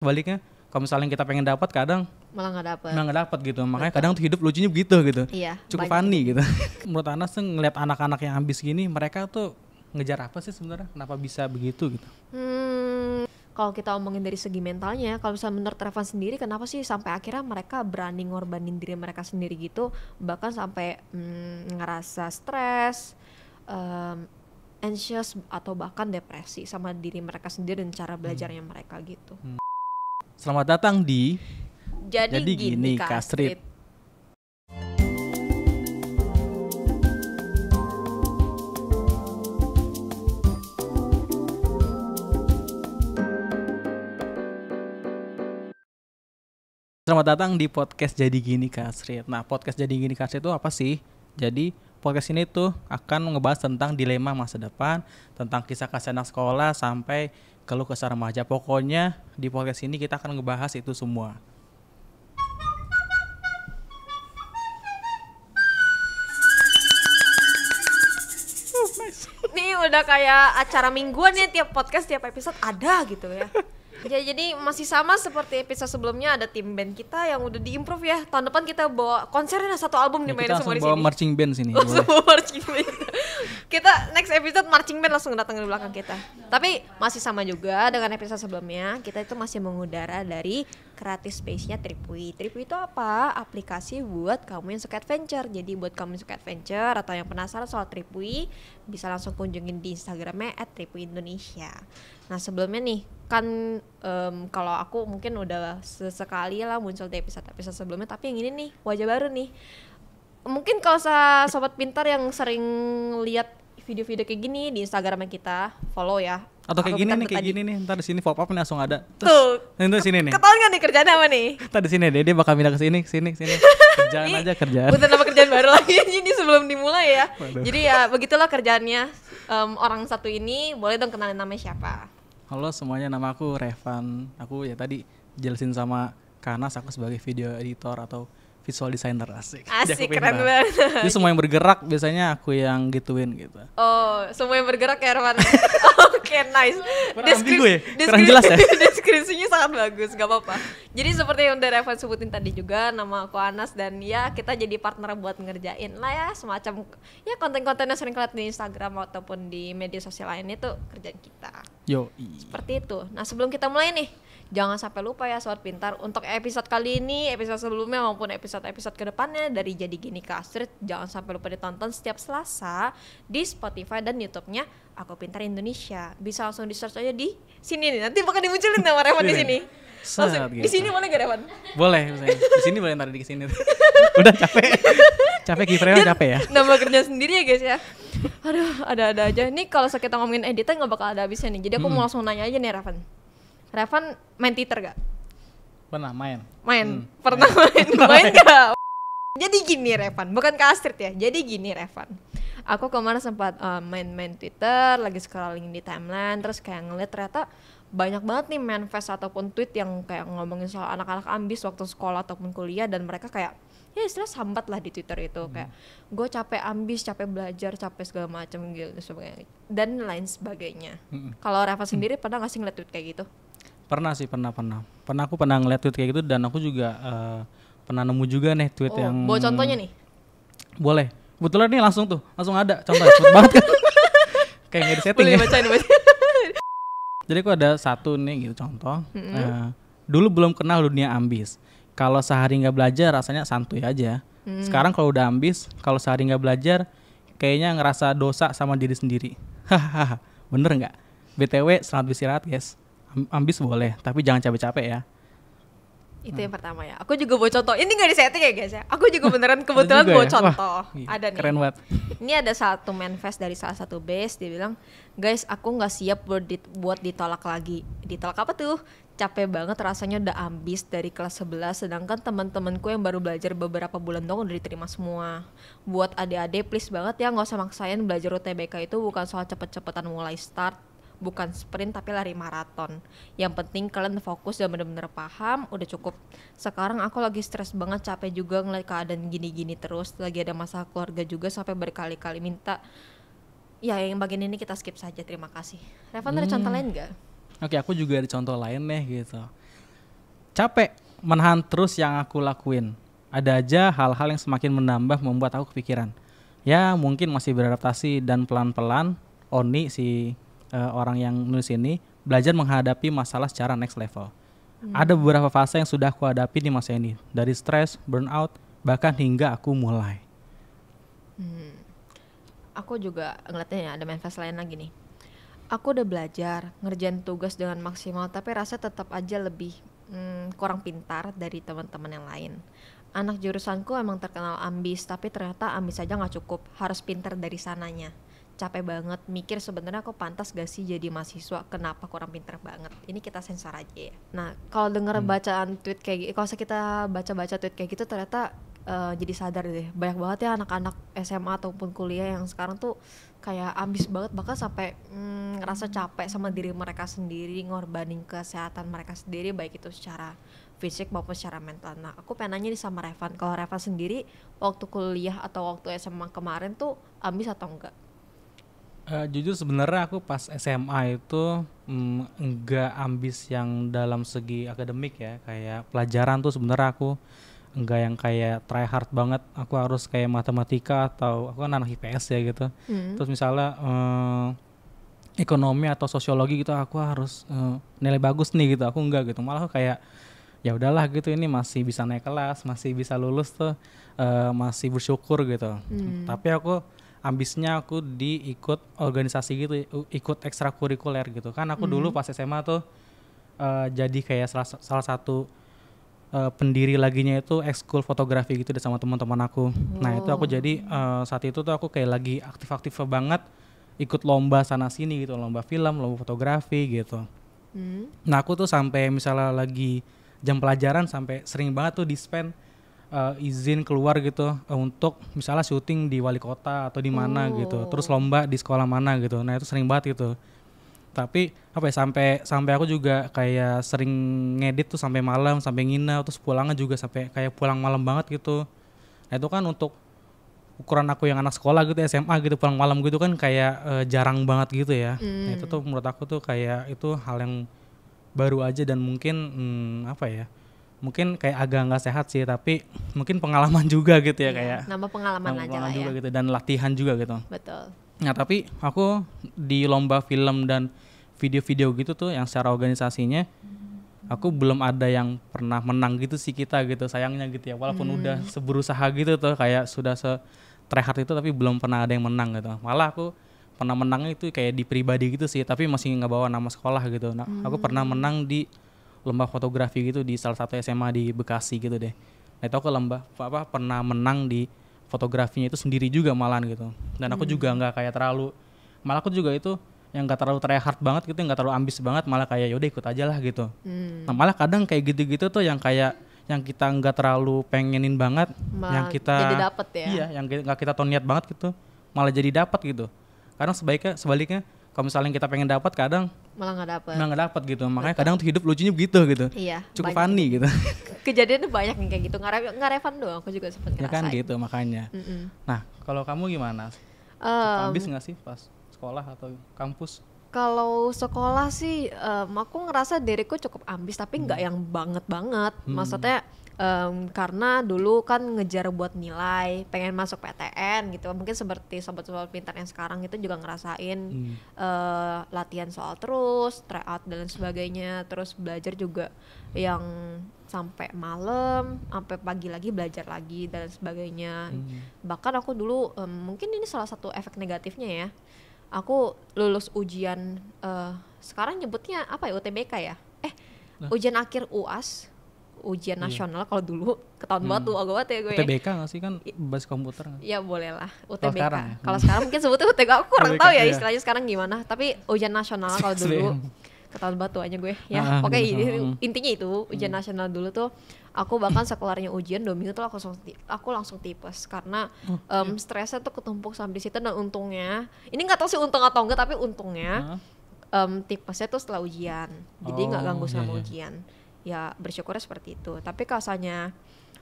Sebaliknya kalau misalnya kita pengen dapat kadang malah nggak dapat gitu. Makanya kadang tuh hidup lucunya begitu gitu. Iya, Cukup funny gitu. Menurut Anas tuh ngeliat anak-anak yang ambis gini, mereka tuh ngejar apa sih sebenarnya? Kenapa bisa begitu gitu? Kalau kita omongin dari segi mentalnya, kalau misalnya menurut Revan sendiri, kenapa sih sampai akhirnya mereka berani ngorbanin diri mereka sendiri gitu, bahkan sampai ngerasa stres, anxious atau bahkan depresi sama diri mereka sendiri dan cara belajarnya mereka gitu. Selamat datang di Jadi gini Kak Astrid. Selamat datang di podcast Jadi Gini Kak Astrid. Nah, podcast Jadi Gini Kak Astrid itu apa sih? Jadi podcast ini tuh akan ngebahas tentang dilema masa depan, tentang kisah-kisah anak sekolah sampai keluh kesah remaja. Pokoknya di podcast ini kita akan ngebahas itu semua. Ini udah kayak acara mingguan ya, tiap podcast, tiap episode ada gitu ya. Jadi masih sama seperti episode sebelumnya, ada tim band kita yang udah di-improve ya. Tahun depan kita bawa konsernya satu album Ya, dimainin semua di sini. kita langsung bawa marching band sini. Semua marching band. Kita next episode marching band langsung datang di belakang kita. Tapi masih sama juga dengan episode sebelumnya. Kita itu masih mengudara dari Creative Space-nya Tripui. Tripui itu apa? Aplikasi buat kamu yang suka adventure. Jadi buat kamu yang suka adventure atau yang penasaran soal Tripui, bisa langsung kunjungin di Instagramnya @tripuiindonesia. Nah sebelumnya nih kan kalau aku mungkin udah sesekali lah muncul di episode sebelumnya, tapi yang ini nih wajah baru nih. Mungkin kalau sobat pintar yang sering lihat video-video kayak gini di Instagramnya kita, follow ya. Atau kayak Aku gini pintar nih, kayak tadi. gini nih. Ntar di sini pop up nih langsung ada. Tuh. Itu sini nih. Ketahuan gak nih kerjaan apa nih? Ntar di sini dia bakal pindah ke sini. Kerjaan Ini aja kerjaan. Bukan nama kerjaan baru lagi jadi sebelum dimulai ya. Waduh. Jadi ya begitulah kerjaannya. Orang satu ini boleh dong kenalin namanya siapa? Halo semuanya, nama aku Revan. Aku ya tadi jelasin sama Kanas, aku sebagai video editor atau visual designer. Asik Keren banget. Jadi semua yang bergerak biasanya aku yang gituin gitu. Oh, semua yang bergerak ya Roman. Oke, nice. Kurang ambigu ya? Kurang jelas ya? Deskripsinya sangat bagus, gak apa-apa. Jadi seperti yang udah Revan sebutin tadi juga, nama aku Anas dan ya kita jadi partner buat ngerjain lah ya semacam ya konten-konten yang sering kalian di Instagram ataupun di media sosial lainnya tuh kerjaan kita. Seperti itu. Nah sebelum kita mulai nih, jangan sampai lupa ya sobat pintar, untuk episode kali ini, episode sebelumnya maupun episode-episode kedepannya dari Jadi Gini Kak Astrid, jangan sampai lupa ditonton setiap Selasa di Spotify dan YouTube-nya Aku Pintar Indonesia. Bisa langsung di search aja di sini nih. Nanti bakal dimunculin nama Revan di sini. Langsung Gitu. di sini boleh gak Revan? Boleh misalnya. Di sini boleh, ntar di sini. Udah capek. Capek kiprahnya capek ya. Nama kerja sendiri ya guys ya. Aduh, ada aja. Nih kalau kita ngomongin editan gak bakal ada habisnya nih. Jadi aku mau langsung nanya aja nih Revan. Revan main Twitter gak? Pernah main. Pernah main gak? Jadi gini Revan, bukan Kak Astrid ya. Jadi gini Revan, aku kemarin sempat main Twitter, lagi scrolling di timeline, terus kayak ngeliat ternyata banyak banget nih manifest ataupun tweet yang kayak ngomongin soal anak-anak ambis waktu sekolah ataupun kuliah, dan mereka kayak ya istilah sambat lah di Twitter itu, kayak gue capek ambis, capek belajar, capek segala macam gitu sebagainya dan lain sebagainya. Kalau Revan sendiri pernah nggak sih ngeliat tweet kayak gitu? Pernah sih, pernah. Aku pernah ngeliat tweet kayak gitu, dan aku juga pernah nemu juga nih tweet yang. Bawa contohnya nih. Boleh. Kebetulan nih langsung ada contoh cepet banget kan. Kayak nggak di setting Boleh ya. bacain. Jadi aku ada satu nih gitu contoh. Dulu belum kenal dunia ambis. Kalau sehari nggak belajar rasanya santuy aja. Sekarang kalau udah ambis, kalau sehari nggak belajar kayaknya ngerasa dosa sama diri sendiri. Hahaha, bener nggak? BTW selamat beristirahat guys. Ambis boleh, tapi jangan capek-capek ya. Itu yang pertama ya. Aku juga bawa contoh. Ini gak disetting ya guys ya. Aku juga beneran kebetulan bawa contoh. Wah, ada nih. Keren banget. Ini ada satu manifest dari salah satu base. Dia bilang, guys aku gak siap buat ditolak lagi. Ditolak apa tuh? Capek banget rasanya udah ambis dari kelas 11. Sedangkan teman-temanku yang baru belajar beberapa bulan dong udah diterima semua. Buat adik-adik please banget ya, gak usah maksain belajar UTBK itu bukan soal cepet-cepetan mulai start, bukan sprint tapi lari maraton. Yang penting kalian fokus dan bener-bener paham. Udah cukup. Sekarang aku lagi stres banget, capek juga ngeliat keadaan gini-gini terus. Lagi ada masalah keluarga juga sampai berkali-kali minta. Ya yang bagian ini kita skip saja, terima kasih. Revan ada contoh lain gak? Oke, aku juga ada contoh lain nih gitu. capek menahan terus yang aku lakuin. Ada aja hal-hal yang semakin menambah membuat aku kepikiran. Ya mungkin masih beradaptasi dan pelan-pelan Oni si orang yang nulis ini belajar menghadapi masalah secara next level. Ada beberapa fase yang sudah aku hadapi di masa ini. Dari stres, burnout, bahkan hingga aku mulai. Aku juga ngeliatnya ya ada manifest lain lagi nih. Aku udah belajar ngerjain tugas dengan maksimal, tapi rasa tetap aja lebih kurang pintar dari teman-teman yang lain. Anak jurusanku emang terkenal ambis, tapi ternyata ambis aja nggak cukup, harus pintar dari sananya. Capek banget mikir sebenarnya aku pantas gak sih jadi mahasiswa, kenapa kurang pintar banget. Ini kita sensor aja ya. Nah kalau denger bacaan tweet kayak gitu, kalau kita baca-baca tweet kayak gitu ternyata jadi sadar deh, banyak banget ya anak-anak SMA ataupun kuliah yang sekarang tuh kayak ambis banget, bahkan sampai ngerasa capek sama diri mereka sendiri, ngorbanin kesehatan mereka sendiri, baik itu secara fisik maupun secara mental. Nah aku pengen nanya nih sama Revan, kalau Revan sendiri waktu kuliah atau waktu SMA kemarin tuh ambis atau enggak? Jujur sebenarnya aku pas SMA itu enggak ambis yang dalam segi akademik ya, kayak pelajaran tuh sebenarnya aku enggak yang kayak try hard banget, aku harus kayak matematika atau aku kan anak IPS ya gitu. Terus misalnya ekonomi atau sosiologi gitu aku harus nilai bagus nih gitu, aku enggak gitu. Malah aku kayak ya udahlah gitu, ini masih bisa naik kelas, masih bisa lulus tuh, masih bersyukur gitu. Tapi aku ambisnya aku diikut organisasi gitu, ikut ekstrakurikuler gitu kan. Aku dulu pas SMA tuh jadi kayak salah satu pendiri laginya itu ekskul fotografi gitu deh sama teman-teman aku. Nah itu aku jadi saat itu tuh aku kayak lagi aktif-aktif banget ikut lomba sana sini gitu, lomba film, lomba fotografi gitu. Nah aku tuh sampai misalnya lagi jam pelajaran sampai sering banget tuh di-spend izin keluar gitu untuk misalnya syuting di wali kota atau di mana gitu, terus lomba di sekolah mana gitu. Nah itu sering banget gitu. Tapi apa ya, sampai aku juga kayak sering ngedit tuh sampai malam, sampai nginep, terus pulangnya juga sampai kayak pulang malam banget gitu. Nah itu kan untuk ukuran aku yang anak sekolah gitu, SMA gitu, pulang malam gitu kan kayak jarang banget gitu ya. Nah itu tuh menurut aku tuh kayak itu hal yang baru aja dan mungkin apa ya, mungkin kayak agak nggak sehat sih, tapi mungkin pengalaman juga gitu ya, kayak nambah pengalaman aja lah juga ya. gitu, dan latihan juga gitu. Betul. Nah tapi aku di lomba film dan video-video gitu tuh yang secara organisasinya aku belum ada yang pernah menang gitu sih kita gitu, sayangnya gitu ya, walaupun udah seberusaha gitu tuh, kayak sudah try hard itu, tapi belum pernah ada yang menang gitu. Malah aku pernah menangnya itu kayak di pribadi gitu sih, tapi masih nggak bawa nama sekolah gitu. Nah aku pernah menang di lomba fotografi gitu di salah satu SMA di Bekasi gitu deh. Nah itu aku pernah menang di fotografinya itu sendiri juga malahan gitu. Dan aku juga nggak kayak terlalu, malah aku juga itu yang nggak terlalu try hard banget gitu, nggak terlalu ambis banget, malah kayak yaudah ikut aja lah gitu. Nah malah kadang kayak gitu-gitu tuh yang kayak yang kita nggak terlalu pengenin banget, Malah yang kita jadi dapet ya. Iya, yang nggak kita tahu niat banget gitu, malah jadi dapat gitu. Kadang sebaliknya kalau misalnya kita pengen dapat, kadang Malah nggak dapat gitu. Makanya kadang tuh hidup lucunya begitu gitu. Iya, Cukup banyak funny gitu. Kejadiannya banyak yang kayak gitu, nggak Revan doang, aku juga sempet Ya ngerasain. kan gitu makanya. Nah kalau kamu gimana? Ambis nggak sih pas sekolah atau kampus? Kalau sekolah sih aku ngerasa diriku cukup ambis, tapi nggak yang banget. Maksudnya karena dulu kan ngejar buat nilai, pengen masuk PTN gitu. Mungkin seperti sobat-sobat pintar yang sekarang itu juga ngerasain latihan soal terus, try out dan sebagainya. Terus belajar juga yang sampai malam, sampai pagi lagi belajar lagi dan sebagainya. Bahkan aku dulu mungkin ini salah satu efek negatifnya ya. Aku lulus ujian sekarang nyebutnya apa ya, UTBK ya? Ujian akhir UAS, ujian nasional. Kalau dulu ketahuan banget tuh, agak banget ya gue. UTBK nggak sih, kan basis komputer nggak? Ya boleh lah UTBK. Kalau sekarang mungkin sebutnya UTBK, aku kurang tahu ya iya. istilahnya sekarang gimana. Tapi ujian nasional kalau dulu ketahuan banget tuh aja gue ya. Oke, intinya itu ujian nasional dulu tuh. Aku bahkan sekelarnya ujian 2 minggu tuh aku langsung tipes karena stresnya tuh ketumpuk sampai di situ. Dan untungnya, ini nggak tahu sih untung atau enggak, tapi untungnya tipesnya tuh setelah ujian, jadi nggak ganggu sama ujian. Ya bersyukurnya seperti itu. Tapi kasanya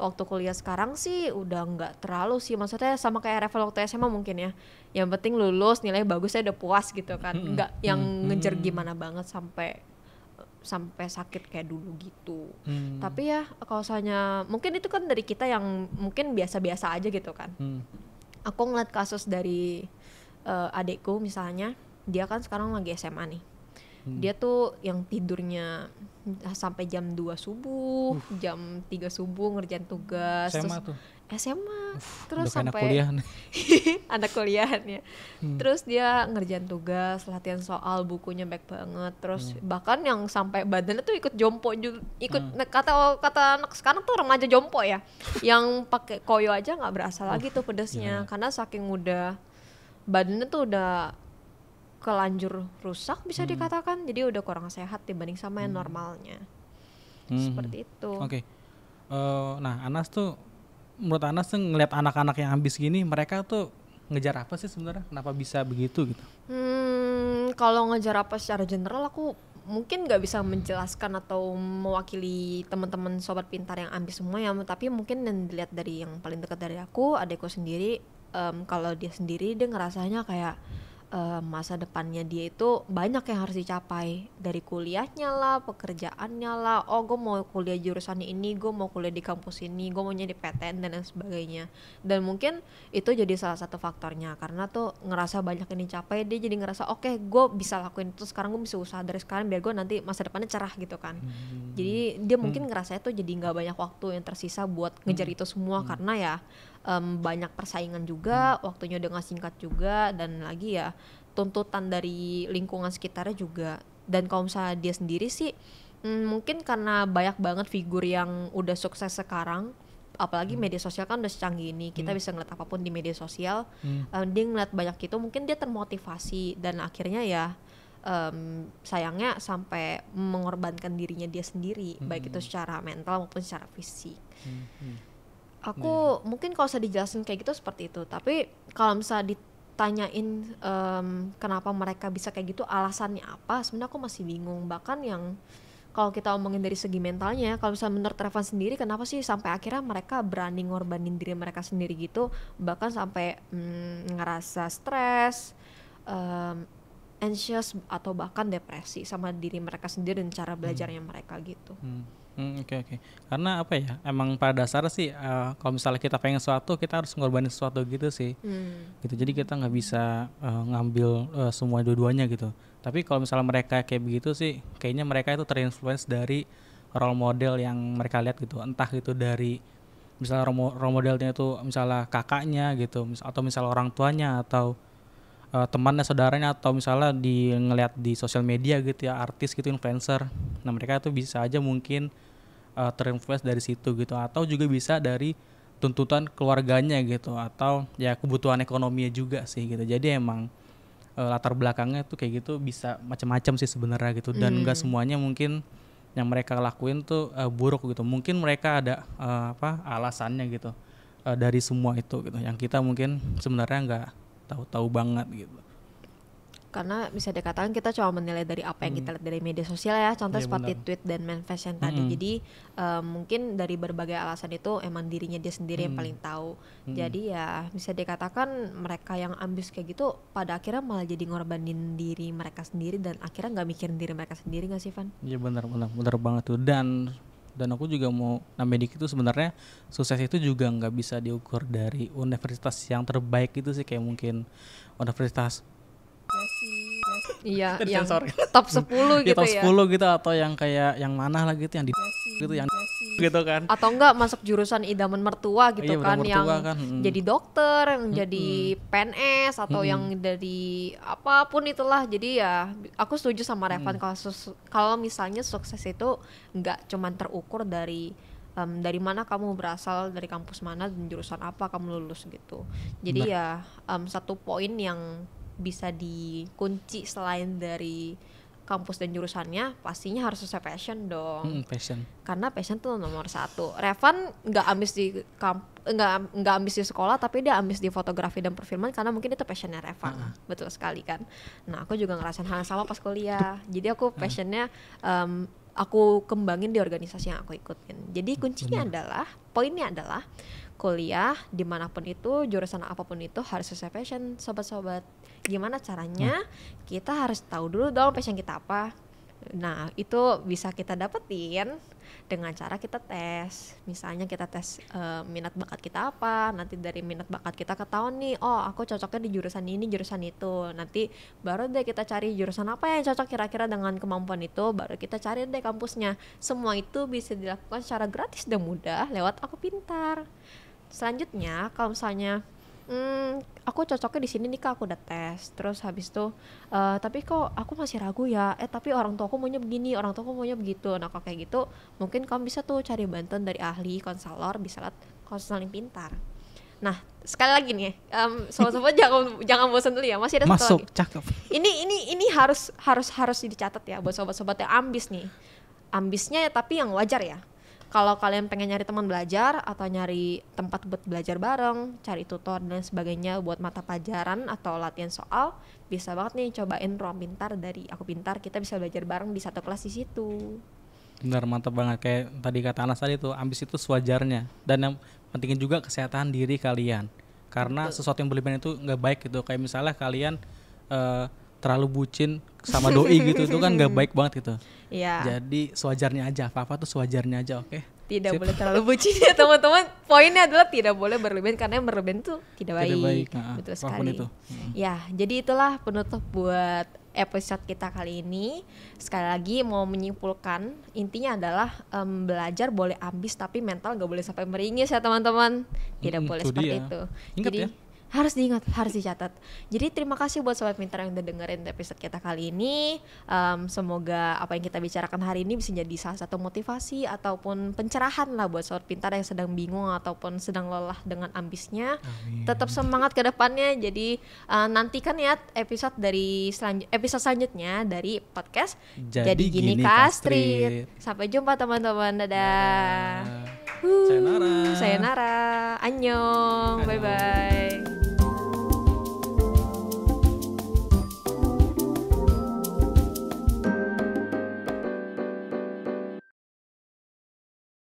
waktu kuliah sekarang sih udah nggak terlalu sih, maksudnya sama kayak level waktu SMA mungkin ya. Yang penting lulus, nilai bagusnya udah puas gitu kan, nggak yang ngejar gimana banget sampai sampai sakit kayak dulu gitu. Tapi ya kalau misalnya mungkin itu kan dari kita yang mungkin biasa-biasa aja gitu kan. Aku ngeliat kasus dari adekku misalnya, dia kan sekarang lagi SMA nih. Dia tuh yang tidurnya sampai jam 2 subuh, jam 3 subuh ngerjain tugas. SMA terus tuh. SMA terus Udah anak sampai kuliah nih. anak kuliahannya. Terus dia ngerjain tugas, latihan soal, bukunya baik banget. Terus bahkan yang sampai badannya tuh ikut jompo juga, kata anak sekarang tuh remaja jompo ya. Yang pakai koyo aja nggak berasa lagi tuh pedesnya karena saking udah badannya tuh udah kelanjur rusak bisa dikatakan. Jadi udah kurang sehat dibanding sama yang normalnya. Seperti itu. Oke. Nah, Anas tuh menurut Anas tuh ngeliat anak-anak yang ambis gini, mereka tuh ngejar apa sih sebenarnya? Kenapa bisa begitu gitu? Kalau ngejar apa secara general aku mungkin nggak bisa menjelaskan atau mewakili teman-teman sobat pintar yang ambis semua ya, tapi mungkin yang dilihat dari yang paling dekat dari aku, adekku sendiri, kalau dia sendiri dia ngerasanya kayak masa depannya dia itu banyak yang harus dicapai, dari kuliahnya lah, pekerjaannya lah. Oh, gue mau kuliah jurusan ini, gue mau kuliah di kampus ini, gue mau jadi PTN dan lain sebagainya. Dan mungkin itu jadi salah satu faktornya, karena tuh ngerasa banyak yang dicapai, dia jadi ngerasa oke, gue bisa lakuin itu sekarang, gue bisa usaha dari sekarang biar gue nanti masa depannya cerah gitu kan. Jadi dia mungkin ngerasa itu jadi nggak banyak waktu yang tersisa buat ngejar itu semua, karena ya banyak persaingan juga, waktunya udah gak singkat juga, dan lagi ya tuntutan dari lingkungan sekitarnya juga. Dan kalau misalnya dia sendiri sih mungkin karena banyak banget figur yang udah sukses sekarang, apalagi media sosial kan udah secanggih ini, kita bisa ngeliat apapun di media sosial. Dia ngeliat banyak itu, mungkin dia termotivasi dan akhirnya ya sayangnya sampai mengorbankan dirinya dia sendiri, baik itu secara mental maupun secara fisik. Aku mungkin kalau saya dijelasin kayak gitu seperti itu. Tapi kalau misalnya ditanyain kenapa mereka bisa kayak gitu, alasannya apa, sebenarnya aku masih bingung. Bahkan yang kalau kita omongin dari segi mentalnya, kalau misalnya menurut Revan sendiri, kenapa sih sampai akhirnya mereka berani ngorbanin diri mereka sendiri gitu, bahkan sampai ngerasa stres, anxious, atau bahkan depresi sama diri mereka sendiri dan cara belajarnya mereka gitu. Oke. Karena apa ya, emang pada dasarnya sih kalau misalnya kita pengen sesuatu, kita harus ngorbanin sesuatu gitu sih. Gitu. Jadi kita nggak bisa ngambil semua dua-duanya gitu. Tapi kalau misalnya mereka kayak begitu sih, kayaknya mereka itu terinfluence dari role model yang mereka lihat gitu. Entah itu dari misalnya role modelnya itu misalnya kakaknya gitu, atau misalnya orang tuanya, atau temannya, saudaranya, atau misalnya ngeliat di sosial media gitu ya, artis gitu, influencer. Nah mereka tuh bisa aja mungkin terinfluence dari situ gitu, atau juga bisa dari tuntutan keluarganya gitu, atau ya kebutuhan ekonominya juga sih gitu. Jadi emang latar belakangnya tuh kayak gitu bisa macam-macam sih sebenarnya gitu, dan enggak semuanya mungkin yang mereka lakuin tuh buruk gitu. Mungkin mereka ada alasannya gitu dari semua itu gitu, yang kita mungkin sebenarnya nggak tahu banget gitu. Karena bisa dikatakan kita cuma menilai dari apa yang kita lihat dari media sosial ya, contoh seperti tweet dan manifest yang tadi. Jadi mungkin dari berbagai alasan itu emang dirinya dia sendiri yang paling tahu. Jadi ya bisa dikatakan mereka yang ambis kayak gitu pada akhirnya malah jadi ngorbanin diri mereka sendiri, dan akhirnya nggak mikirin diri mereka sendiri, nggak sih Van? Iya benar banget tuh. Dan aku juga mau nambahin dikit tuh, sebenarnya sukses itu juga nggak bisa diukur dari universitas yang terbaik gitu sih, kayak mungkin universitas iya yang top 10 gitu top ya. 10 gitu, atau yang kayak yang mana lah gitu, yang di gitu, yang gitu kan. Atau enggak masuk jurusan idaman mertua gitu kan, mertua yang kan. jadi dokter, yang jadi PNS, atau yang dari apapun itulah. Jadi ya aku setuju sama Revan kalau misalnya sukses itu enggak cuman terukur dari mana kamu berasal, dari kampus mana dan jurusan apa kamu lulus gitu. Jadi ya satu poin yang bisa dikunci selain dari kampus dan jurusannya, pastinya harus sesuai passion dong. Passion. Karena passion tuh nomor satu. Revan nggak ambis di nggak ambis di sekolah, tapi dia ambis di fotografi dan perfilman karena mungkin itu passionnya Revan. Betul sekali kan. Nah aku juga ngerasain hal yang sama pas kuliah. Jadi aku passionnya aku kembangin di organisasi yang aku ikutin. Jadi poinnya adalah kuliah dimanapun itu, jurusan apapun itu harus sesuai passion, sobat-sobat. Gimana caranya? Kita harus tahu dulu dong passion kita apa. Nah, itu bisa kita dapetin dengan cara kita tes. Misalnya kita tes minat bakat kita apa. Nanti dari minat bakat kita ketahuan nih, oh aku cocoknya di jurusan ini, jurusan itu. Nanti baru deh kita cari jurusan apa yang cocok kira-kira dengan kemampuan itu. Baru kita cari deh kampusnya. Semua itu bisa dilakukan secara gratis dan mudah lewat Aku Pintar. Selanjutnya, kalau misalnya aku cocoknya di sini nih Kak, aku udah tes. Terus habis itu tapi kok aku masih ragu ya. Tapi orang tua aku maunya begini, orang tua aku maunya begitu. Nah, kalau kayak gitu mungkin kamu bisa tuh cari bantuan dari ahli, konselor, bisa lihat konseling pintar. Nah, sekali lagi nih, sobat-sobat jangan bosan dulu ya. Masih ada satu Masuk, lagi. cakep. Ini harus dicatat ya buat sobat-sobat yang ambis nih. Ambisnya ya, tapi yang wajar ya. Kalau kalian pengen nyari teman belajar atau nyari tempat buat belajar bareng, cari tutor dan sebagainya buat mata pelajaran atau latihan soal, bisa banget nih cobain Ruang Pintar dari Aku Pintar. Kita bisa belajar bareng di satu kelas di situ. Benar, mantap banget. Kayak tadi kata Anas tadi tuh, ambis itu sewajarnya. Dan yang pentingin juga kesehatan diri kalian. Karena sesuatu yang berlebihan itu nggak baik gitu. Kayak misalnya kalian terlalu bucin sama doi gitu, itu kan nggak baik banget gitu. Iya. Jadi sewajarnya aja, apa-apa tuh sewajarnya aja, oke? Tidak Sip. boleh terlalu bucin ya teman-teman. Poinnya adalah tidak boleh berlebihan, karena yang berlebihan tuh tidak baik. Tidak baik, Betul apapun sekali. itu. Ya, jadi itulah penutup buat episode kita kali ini. Sekali lagi mau menyimpulkan, intinya adalah belajar boleh ambis tapi mental gak boleh sampai meringis ya teman-teman. Tidak boleh itu seperti dia. itu. Ingat Jadi ya. harus diingat, harus dicatat. Jadi terima kasih buat Sobat Pintar yang udah dengerin episode kita kali ini. Semoga apa yang kita bicarakan hari ini bisa jadi salah satu motivasi ataupun pencerahan lah buat Sobat Pintar yang sedang bingung ataupun sedang lelah dengan ambisnya. Amin. Tetap semangat ke depannya. Jadi nantikan ya episode episode selanjutnya dari podcast Jadi Gini Kastrit. Sampai jumpa teman-teman. Dadah. Sayonara. Sayonara. Annyeong. Bye bye.